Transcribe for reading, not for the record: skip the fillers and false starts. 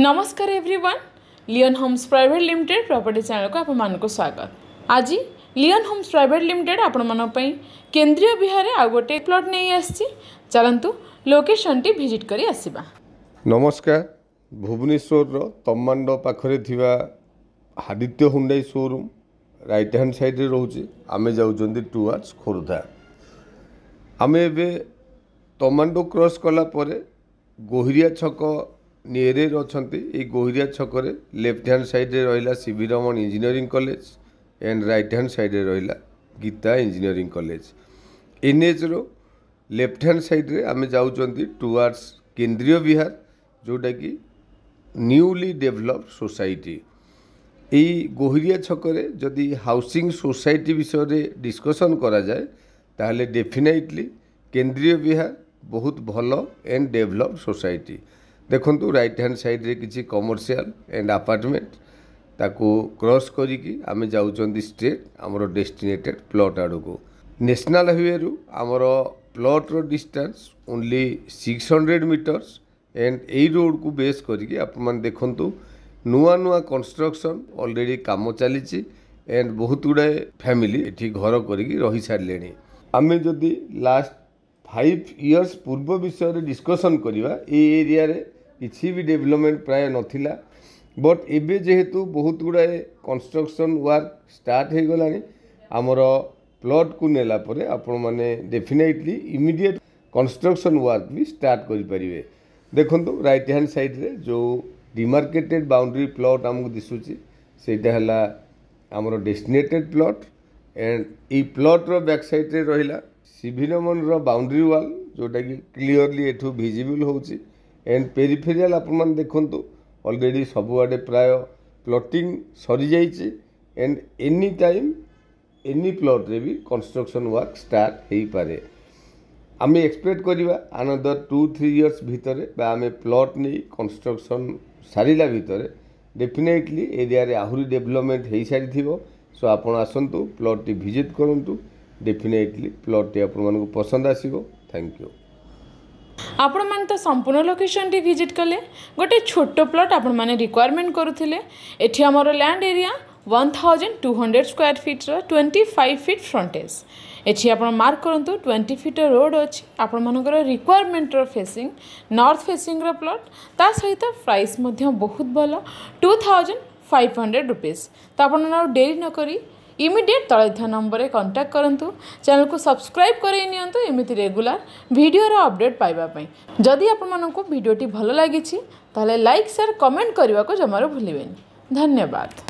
नमस्कार everyone, Lion Homes private limited property channel को आपको स्वागत। आज लियन होम्स प्राइवेट लिमिटेड आपण केंद्रीय विहार आउ गोटे प्लॉट नहीं आसी, चलतु लोकेशन टी विजिट करी आसीबा। नमस्कार, भुवनेश्वर तमांड पाखरे थिबा Aditya Hyundai showroom right hand side रे रोचे। आमे जाउचंदी टुवर्ड्स खोर्धा। आमे एबे तमांडो क्रॉस कला परे गोहिरिया छक नियरे अछंती। ए गोहिरिया छक रे लेफ्ट हैंड साइड रे रहिला C V Raman engineering college and right hand side रे रहिला गीता इंजीनियरिंग कॉलेज। एनएच रो लेफ्ट हैंड साइड रे आमे जाउचंती टुवर्ड्स केंद्रीय विहार, जोटा कि न्यूली डेवलप्ड सोसाइटी। यही गोहिरिया छकरे जदि हाउसिंग सोसाइटी विषय रे डिस्कशन करा जाए ताहले डेफिनेटली केंद्रीय विहार बहुत भल एंड डेवलप्ड सोसाइटी। देखंतु राइट हैंड साइड रे किछि कमर्शियल एंड अपार्टमेंट ताको क्रॉस करिकी आमे जाउचंदी स्ट्रेट हमरो डेस्टिनेटेड प्लॉट आडो को। नेशनल हाईवे रु हमरो प्लॉट रो distance only 600 metres and a road को बेस करिकी आपण मन देखंतु नुआ नुआ कंस्ट्रक्शन ऑलरेडी काम चली एंड बहुत गुड़ाए फैमिली एठी घर करिकी रही सारलेनी। आमे जदि लास्ट 5 इयर्स पूर्व विषय रे डिस्कशन करिवा ए एरिया रे किसी भी डेवलपमेंट प्राय नथिला, बट एबे जेहेतु बहुत गुड़ाए कंस्ट्रक्शन वर्क स्टार्ट हो गलानी आमर प्लॉट को नेला परे आपण माने डेफिनेटली इमीडिएट कंस्ट्रक्शन वर्क भी स्टार्ट करि परिबे। देखंतु राइट हैंड साइड रे जो डिमार्केटेड बाउंड्री प्लॉट आमको दिसुची सेटा हला आमर डेस्टिनेटेड प्लॉट एंड ई प्लॉट रो बैक साइड रे रहिला सीवी रमन रो बाउंड्री वाल, जोटा कि क्लियरली एठू विजिबल होउची एंड पेरिफेरियल आपण मन देखंतु ऑलरेडी सबुआडे प्राय प्लॉटिंग सरी जाइए and any time any plot रे भी कंस्ट्रक्शन वर्क स्टार्ट हो पारे। आम एक्सपेक्ट करिबा अनदर 2-3 इयर्स भितर आम प्लॉट नहीं कंस्ट्रक्शन सारिला भितर डेफिनेटली एरिया रे आहुरी डेवलपमेंट हो सारी। सो आपण आसंतु प्लॉट टी विजिट करंतु, डेफिनेटली प्लॉट टी आपण मानको पसंद आसीबो। Thank you. आपण माने तो संपूर्ण लोकेशन टी विजिट कले। गोटे छोटो प्लॉट आपण माने रिक्वायरमेंट करूथिले। एठी हमर लैंड एरिया 1200 स्क्वायर फीट रो 25 फीट फ्रंटेज। एठी आपण मार्क करंतु 20 फीट रोड अछि। आपण मानकर रिक्वायरमेंट रो फेसिंग नॉर्थ फेसिंग रो प्लॉट, ता सहित प्राइस मध्य बहुत भलो 2500 रुपीस। तो आपण डेरी न करी इमीडिएट तले नंबर कांटेक्ट करंतु। चैनल को सब्सक्राइब करे नियंतु एमिति रेगुलर वीडियो रो अपडेट पाइबा पई। जदि आपण मानकु वीडियोटी भलो लागिछि ताले लाइक शेयर कमेंट करबा को जमारो भूलिबेनी। धन्यवाद।